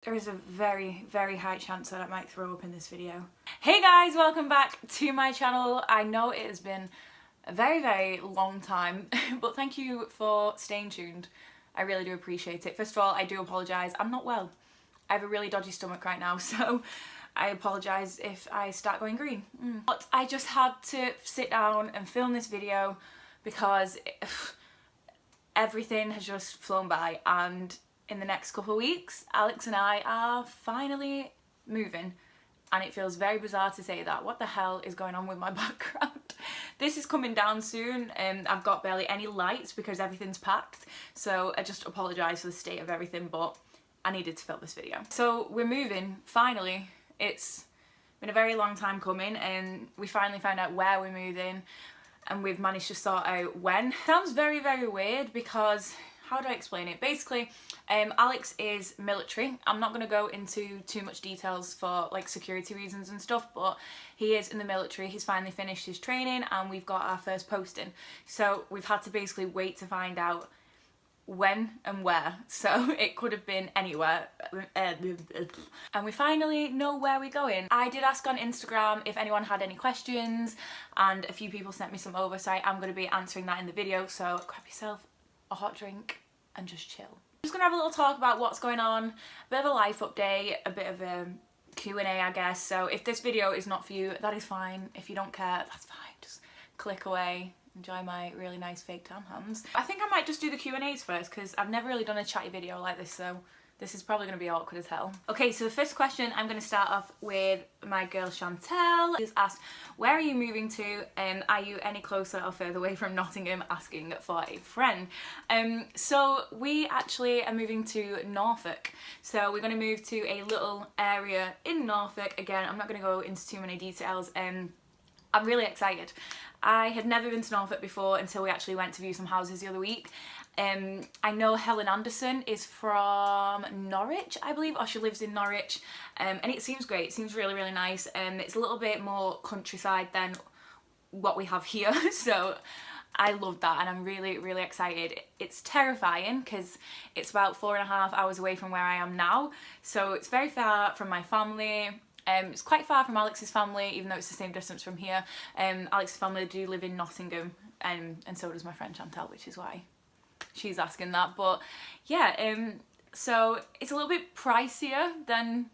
There is a very, very high chance that I might throw up in this video. Hey guys, welcome back to my channel. I know it has been a very, very long time, but thank you for staying tuned. I really do appreciate it. First of all, I do apologise. I'm not well. I have a really dodgy stomach right now, so I apologise if I start going green. But I just had to sit down and film this video because everything has just flown by, and in the next couple of weeks, Alex and I are finally moving, and it feels very bizarre to say that. What the hell is going on with my background? This is coming down soon, and I've got barely any lights because everything's packed, so I just apologise for the state of everything, but I needed to film this video. So we're moving, finally. It's been a very long time coming, and we finally found out where we're moving, and we've managed to sort out when. Sounds very, very weird because, how do I explain it? Basically, Alex is military. I'm not going to go into too much details for like security reasons and stuff, but he is in the military. He's finally finished his training and we've got our first posting. So we've had to basically wait to find out when and where. So it could have been anywhere. And we finally know where we're going. I did ask on Instagram if anyone had any questions, and a few people sent me some over, so I'm going to be answering that in the video. So grab yourself a hot drink and just chill. I'm just gonna have a little talk about what's going on, a bit of a life update, a bit of a Q&A, I guess. So if this video is not for you, that is fine. If you don't care, that's fine. Just click away. Enjoy my really nice fake tan hands. I think I might just do the Q&As first because I've never really done a chatty video like this, so this is probably going to be awkward as hell. Okay, so the first question, I'm going to start off with my girl Chantel. She's asked, where are you moving to? Are you any closer or further away from Nottingham? Asking for a friend. So we actually are moving to Norfolk. So we're going to move to a little area in Norfolk. Again, I'm not going to go into too many details. I'm really excited. I had never been to Norfolk before until we actually went to view some houses the other week. I know Helen Anderson is from Norwich, I believe, or she lives in Norwich, and it seems great. It seems really, really nice. It's a little bit more countryside than what we have here, so I love that, and I'm really, really excited. It's terrifying because it's about 4.5 hours away from where I am now, so it's very far from my family. It's quite far from Alex's family, even though it's the same distance from here. Alex's family do live in Nottingham, and so does my friend Chantel, which is why she's asking that. But yeah, so it's a little bit pricier than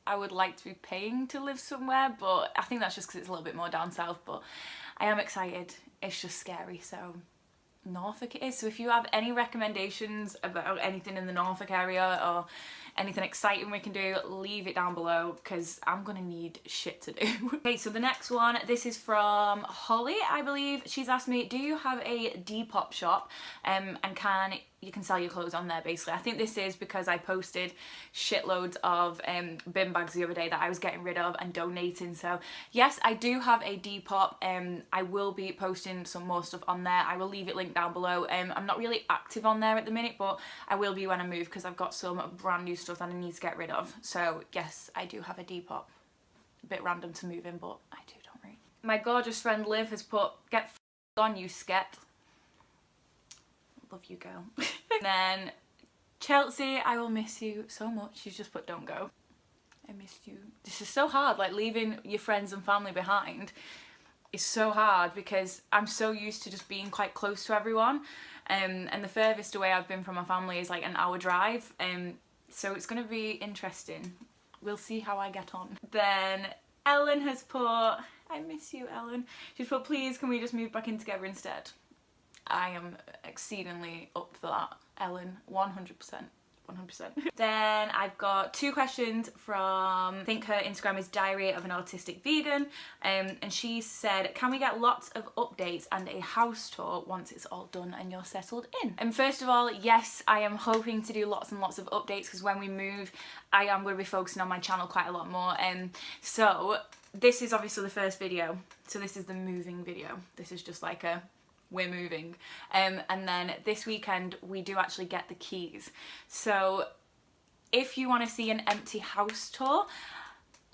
I would like to be paying to live somewhere, but I think that's just because it's a little bit more down south. But I am excited. It's just scary, so Norfolk it is. So if you have any recommendations about anything in the Norfolk area or anything exciting we can do, leave it down below because I'm gonna need shit to do. Okay, so the next one, this is from Holly, I believe. She's asked me, do you have a Depop shop, and you can sell your clothes on there, basically. I think this is because I posted shitloads of bin bags the other day that I was getting rid of and donating. So yes, I do have a Depop. I will be posting some more stuff on there. I will leave it linked down below. I'm not really active on there at the minute, but I will be when I move because I've got some brand new stuff that I need to get rid of. So yes, I do have a Depop. A bit random to move in, but I do, don't worry. My gorgeous friend Liv has put, get on you, sket. Love you, girl. And then Chelsea, I will miss you so much. She's just put, don't go. I missed you. This is so hard, like leaving your friends and family behind is so hard because I'm so used to just being quite close to everyone. And the furthest away I've been from my family is like an hour drive. So it's going to be interesting. We'll see how I get on. Then Ellen has put, I miss you, Ellen. She's put, please can we just move back in together instead? I am exceedingly up for that, Ellen, 100%. 100%. Then I've got two questions from, I think her Instagram is Diary of an Autistic Vegan, and she said, can we get lots of updates and a house tour once it's all done and you're settled in? And first of all, yes, I am hoping to do lots and lots of updates because when we move, I am going to be focusing on my channel quite a lot more. So this is obviously the first video, so this is the moving video. This is just like a we're moving, and then this weekend we do actually get the keys. So if you want to see an empty house tour,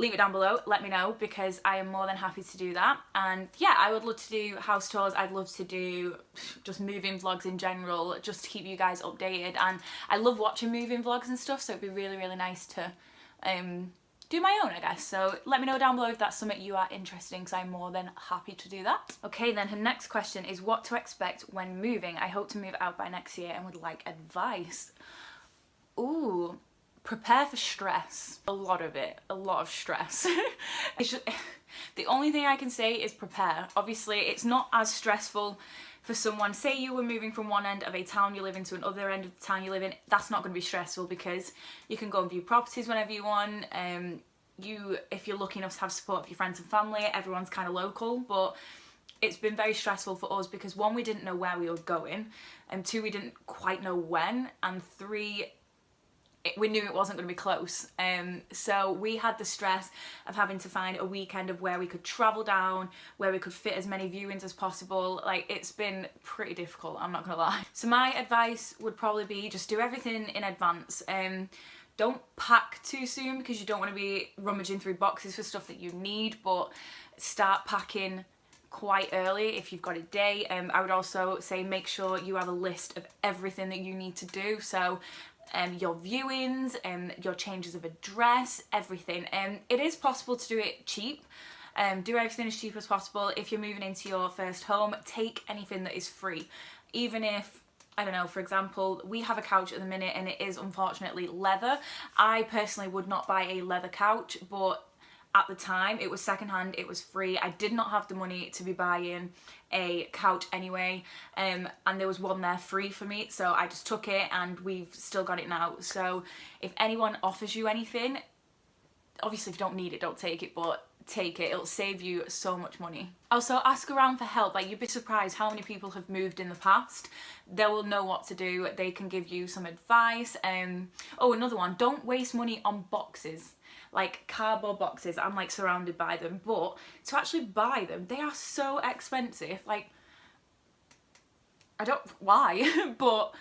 leave it down below, let me know, because I am more than happy to do that. And yeah, I would love to do house tours, I'd love to do just moving vlogs in general, just to keep you guys updated. And I love watching moving vlogs and stuff, so it'd be really, really nice to do my own, I guess. So let me know down below if that's something you are interested in, because I'm more than happy to do that. Okay, then her next question is what to expect when moving. I hope to move out by next year and would like advice. Ooh. Prepare for stress. A lot of it. A lot of stress. It's just, the only thing I can say is prepare. Obviously, it's not as stressful for someone. Say you were moving from one end of a town you live in to another end of the town you live in. That's not going to be stressful because you can go and view properties whenever you want. If you're lucky enough to have support of your friends and family, everyone's kind of local. But it's been very stressful for us because 1, we didn't know where we were going, and 2, we didn't quite know when, and 3, we knew it wasn't going to be close. So we had the stress of having to find a weekend of where we could travel down, where we could fit as many viewings as possible. Like, it's been pretty difficult, I'm not gonna lie. So my advice would probably be just do everything in advance. Don't pack too soon because you don't want to be rummaging through boxes for stuff that you need, but start packing quite early if you've got a day. I would also say make sure you have a list of everything that you need to do. So your viewings, your changes of address, everything. It is possible to do it cheap. Do everything as cheap as possible. If you're moving into your first home, take anything that is free. Even if, I don't know, for example, we have a couch at the minute and it is unfortunately leather. I personally would not buy a leather couch, but at the time it was secondhand, it was free. I did not have the money to be buying a couch anyway, and there was one there free for me, so I just took it and we've still got it now. So if anyone offers you anything, obviously if you don't need it, don't take it, but take it, it'll save you so much money. Also, ask around for help. Like, you'd be surprised how many people have moved in the past. They will know what to do, they can give you some advice. Oh, another one, don't waste money on boxes. Like cardboard boxes, I'm like surrounded by them, but to actually buy them, they are so expensive. Like, I don't, why? But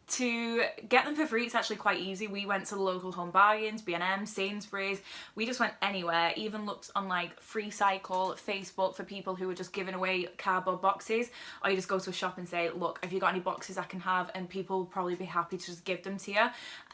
to get them for free, it's actually quite easy. We went to the local home bargains, B&M, Sainsbury's, we just went anywhere. Even looked on like Free Cycle, Facebook for people who were just giving away cardboard boxes, or you just go to a shop and say, look, have you got any boxes I can have? And people will probably be happy to just give them to you.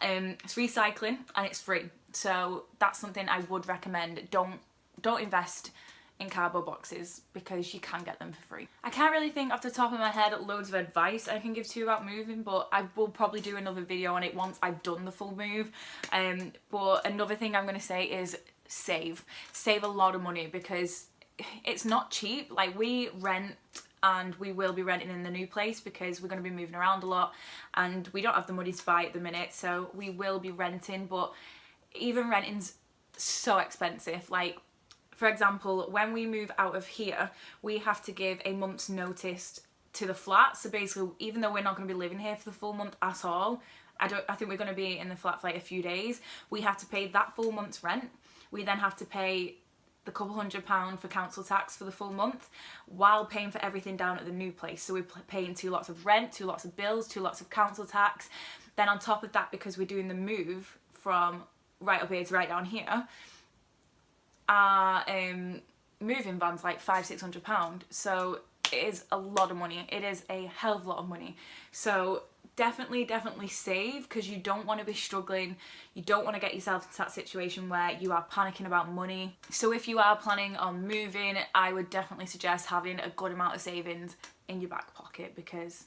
It's recycling and it's free. So that's something I would recommend. Don't invest in cardboard boxes because you can get them for free. I can't really think off the top of my head loads of advice I can give to you about moving, but I will probably do another video on it once I've done the full move. But another thing I'm going to say is save a lot of money because it's not cheap. Like, we rent, and we will be renting in the new place because we're going to be moving around a lot and we don't have the money to buy at the minute, so we will be renting. But even renting's so expensive. Like, for example, when we move out of here, we have to give a month's notice to the flat. So basically, even though we're not going to be living here for the full month at all, I think we're going to be in the flat for like a few days, we have to pay that full month's rent. We then have to pay the couple £100 for council tax for the full month, while paying for everything down at the new place. So we're paying 2 lots of rent, 2 lots of bills, 2 lots of council tax. Then on top of that, because we're doing the move from right up here to right down here, our moving van's like £500–600, so it is a lot of money. It is a hell of a lot of money. So definitely save, because you don't want to be struggling. You don't want to get yourself into that situation where you are panicking about money. So if you are planning on moving, I would definitely suggest having a good amount of savings in your back pocket, because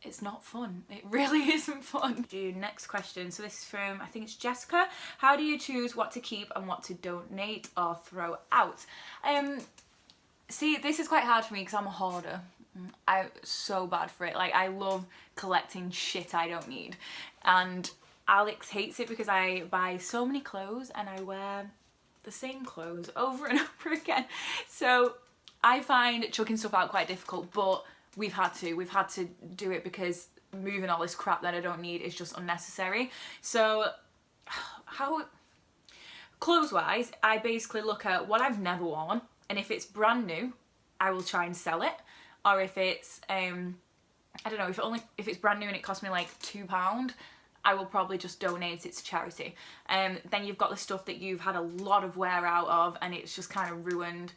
it's not fun. It really isn't fun. Next question. So this is from, I think it's Jessica. How do you choose what to keep and what to donate or throw out? See, this is quite hard for me because I'm a hoarder. I'm so bad for it. Like, I love collecting shit I don't need. And Alex hates it because I buy so many clothes and I wear the same clothes over and over again. So I find chucking stuff out quite difficult, but we've had to do it because moving all this crap that I don't need is just unnecessary. So clothes wise, I basically look at what I've never worn, and if it's brand new, I will try and sell it. Or if it's I don't know, if it's brand new and it cost me like £2, I will probably just donate it to charity. Then you've got the stuff that you've had a lot of wear out of and it's just kind of ruined.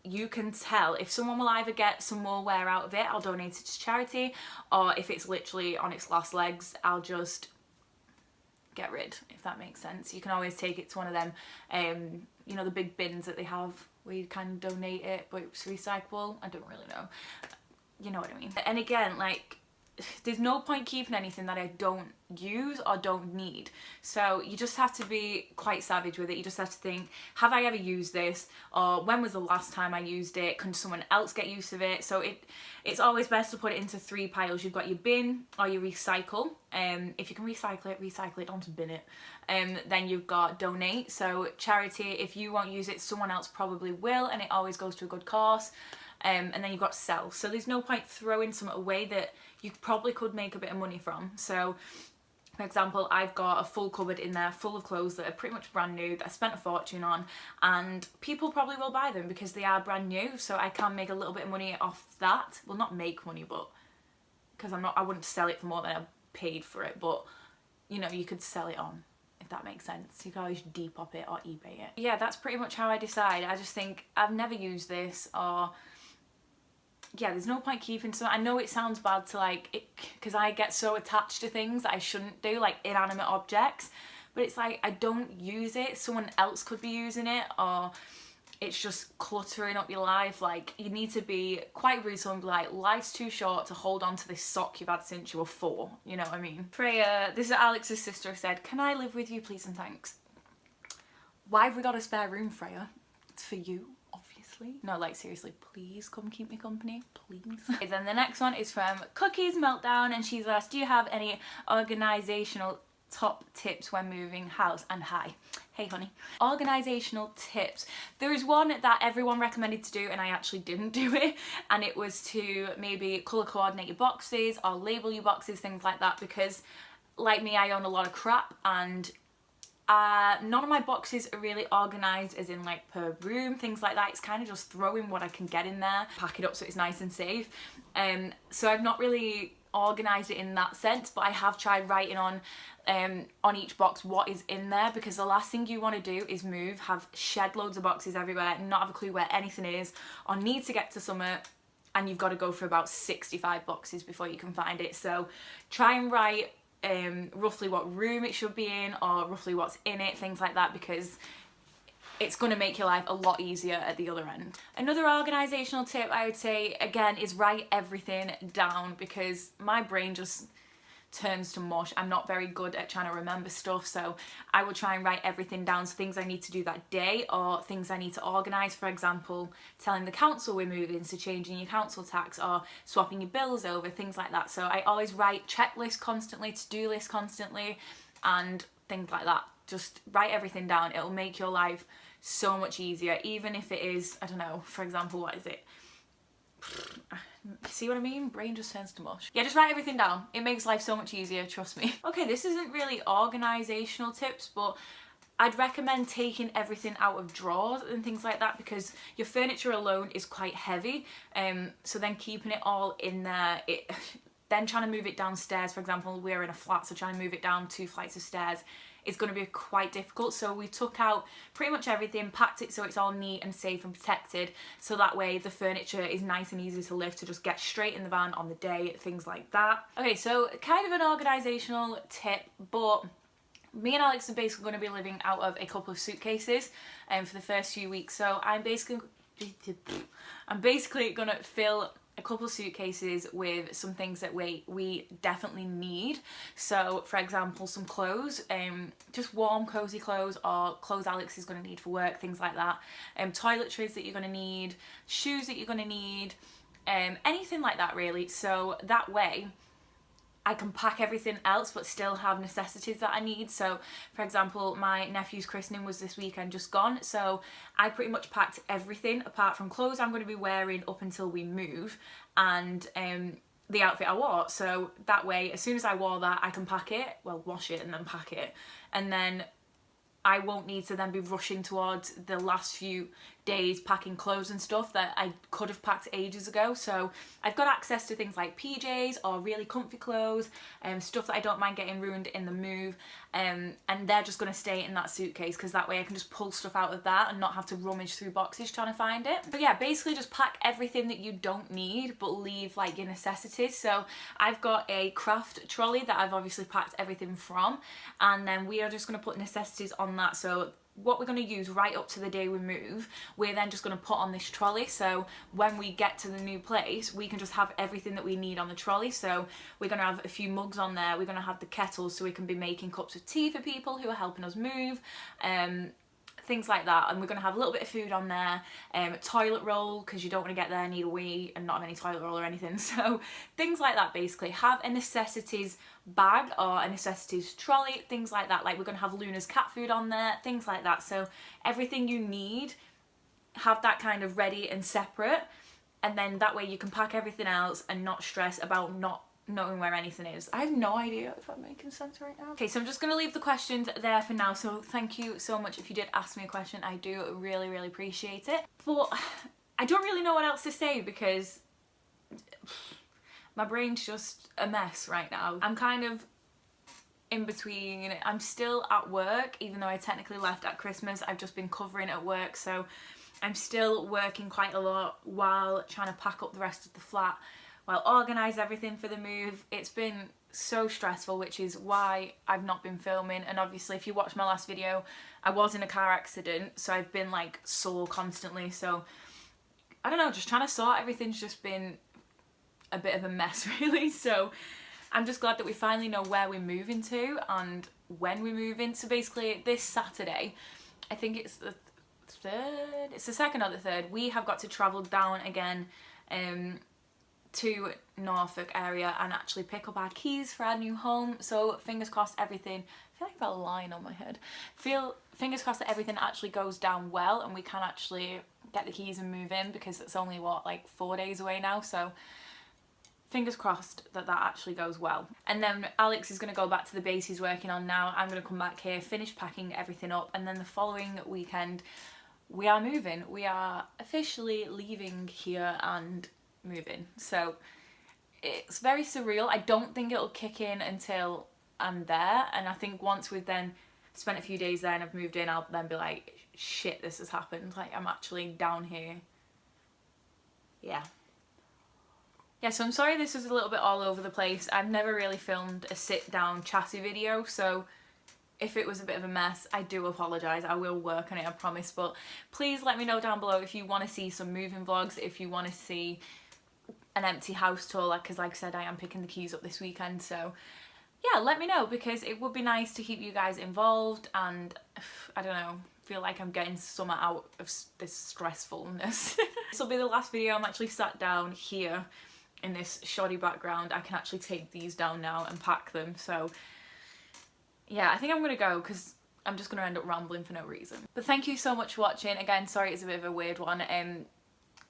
You can tell if someone will either get some more wear out of it, I'll donate it to charity, or if it's literally on its last legs, I'll just get rid, if that makes sense. You can always take it to one of them, you know, the big bins that they have where you kind of donate it, but it's recyclable. I don't really know. You know what I mean. And again, like, there's no point keeping anything that I don't use or don't need. So you just have to be quite savage with it. You just have to think, have I ever used this? Or when was the last time I used it? Can someone else get use of it? So it's always best to put it into 3 piles. You've got your bin or your recycle. If you can recycle it, don't bin it. Then you've got donate. So charity, if you won't use it, someone else probably will, and it always goes to a good cause. And then you've got sell. So there's no point throwing something away that you probably could make a bit of money from. So for example, I've got a full cupboard in there full of clothes that are pretty much brand new, that I spent a fortune on, and people probably will buy them because they are brand new. So I can make a little bit of money off that. Well, not make money, but because I wouldn't sell it for more than I paid for it, but you know, you could sell it on, if that makes sense. You can always Depop it or eBay it. Yeah, that's pretty much how I decide. I just think I've never used this, or yeah, there's no point keeping some. I know it sounds bad to like, because I get so attached to things that I shouldn't do, like inanimate objects, but it's like, I don't use it, someone else could be using it, or it's just cluttering up your life. Like, you need to be quite rude and be like, life's too short to hold on to this sock you've had since you were 4, you know what I mean? Freya, this is Alex's sister, said, can I live with you please and thanks? Why have we got a spare room, Freya? It's for you. No, like seriously, please come keep me company, please. Okay, then the next one is from Cookies Meltdown, and she's asked, do you have any organisational top tips when moving house? And hi. Hey honey. Organisational tips. There is one that everyone recommended to do and I actually didn't do it, and it was to maybe colour coordinate your boxes or label your boxes, things like that, because like me, I own a lot of crap, and none of my boxes are really organised as in like per room, things like that. It's kind of just throwing what I can get in there, pack it up so it's nice and safe. So I've not really organised it in that sense, but I have tried writing on each box what is in there, because the last thing you want to do is move, have shed loads of boxes everywhere, not have a clue where anything is, or need to get to somewhere and you've got to go for about 65 boxes before you can find it. So try and write roughly what room it should be in, or roughly what's in it, things like that, because it's going to make your life a lot easier at the other end. Another organisational tip I would say, again, is write everything down, because my brain just turns to mush. I'm not very good at trying to remember stuff, so I will try and write everything down, so things I need to do that day or things I need to organise. For example, telling the council we're moving, so changing your council tax or swapping your bills over, things like that. So I always write checklists constantly, to-do lists constantly, and things like that. Just write everything down. It'll make your life so much easier, even if it is, I don't know, for example, what is it? See what I mean? Brain just turns to mush. Yeah, just write everything down. It makes life so much easier, trust me. Okay, this isn't really organisational tips, but I'd recommend taking everything out of drawers and things like that, because your furniture alone is quite heavy. So then keeping it all in there, then trying to move it downstairs, for example, we're in a flat, so trying to move it down 2 flights of stairs is going to be quite difficult. So we took out pretty much everything, packed it so it's all neat and safe and protected, so that way the furniture is nice and easy to lift, to just get straight in the van on the day, things like that. Okay, so kind of an organisational tip, but me and Alex are basically going to be living out of a couple of suitcases for the first few weeks. So I'm basically going to fill a couple of suitcases with some things that we definitely need. So for example, some clothes, just warm cozy clothes, or clothes Alex is going to need for work, things like that, toiletries that you're going to need, shoes that you're going to need, anything like that really. So that way I can pack everything else but still have necessities that I need. So for example, my nephew's christening was this weekend just gone, so I pretty much packed everything apart from clothes I'm going to be wearing up until we move, and the outfit I wore. So that way, as soon as I wore that, I can pack it, well, wash it and then pack it, and then I won't need to then be rushing towards the last few days packing clothes and stuff that I could have packed ages ago. So I've got access to things like PJs or really comfy clothes, stuff that I don't mind getting ruined in the move, and they're just going to stay in that suitcase because that way I can just pull stuff out of that and not have to rummage through boxes trying to find it. But yeah, basically just pack everything that you don't need but leave like your necessities. So I've got a craft trolley that I've obviously packed everything from, and then we are just going to put necessities on that. So what we're going to use right up to the day we move, we're then just going to put on this trolley, so when we get to the new place we can just have everything that we need on the trolley. So we're going to have a few mugs on there, we're going to have the kettles so we can be making cups of tea for people who are helping us move, things like that, and we're going to have a little bit of food on there, toilet roll because you don't want to get there, need a wee and not have any toilet roll or anything. So things like that, basically. Have a necessities bag or a necessities trolley, things like that. Like we're going to have Luna's cat food on there, things like that. So everything you need, have that kind of ready and separate, and then that way you can pack everything else and not stress about not knowing where anything is. I have no idea if I'm making sense right now. Okay, so I'm just going to leave the questions there for now. So thank you so much if you did ask me a question. I do really, really appreciate it. But I don't really know what else to say because my brain's just a mess right now. I'm kind of in between. I'm still at work, even though I technically left at Christmas. I've just been covering at work, so I'm still working quite a lot while trying to pack up the rest of the flat, while organise everything for the move. It's been so stressful, which is why I've not been filming. And obviously if you watched my last video, I was in a car accident, so I've been like sore constantly. So I don't know, just trying to sort everything's just been a bit of a mess really. So I'm just glad that we finally know where we're moving to and when we're moving. So basically this Saturday, I think it's the third, it's the second or the third, we have got to travel down again to Norfolk area and actually pick up our keys for our new home. So fingers crossed everything, I feel like I've got a line on my head, fingers crossed that everything actually goes down well and we can actually get the keys and move in, because it's only what, like 4 days away now. So fingers crossed that that actually goes well. And then Alex is going to go back to the base he's working on now. I'm going to come back here, finish packing everything up, and then the following weekend we are moving. We are officially leaving here and moving. So it's very surreal. I don't think it'll kick in until I'm there, and I think once we've then spent a few days there and I've moved in, I'll then be like, shit, this has happened, like I'm actually down here. Yeah, so I'm sorry this is a little bit all over the place. I've never really filmed a sit down chatty video, so if it was a bit of a mess, I do apologise. I will work on it, I promise. But please let me know down below if you want to see some moving vlogs, if you want to see an empty house tour, because like I said, I am picking the keys up this weekend. So yeah, let me know, because it would be nice to keep you guys involved, and I don't know, feel like I'm getting some out of this stressfulness. This will be the last video I'm actually sat down here in this shoddy background. I can actually take these down now and pack them. So yeah, I think I'm gonna go because I'm just gonna end up rambling for no reason. But thank you so much for watching. Again, sorry it's a bit of a weird one.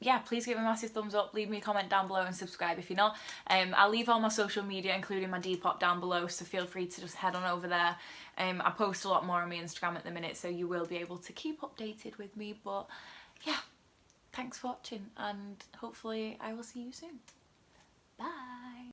Yeah, please give a massive thumbs up, leave me a comment down below and subscribe if you're not. I'll leave all my social media, including my Depop, down below, so feel free to just head on over there. I post a lot more on my Instagram at the minute, so you will be able to keep updated with me. But yeah, thanks for watching, and hopefully I will see you soon. Bye!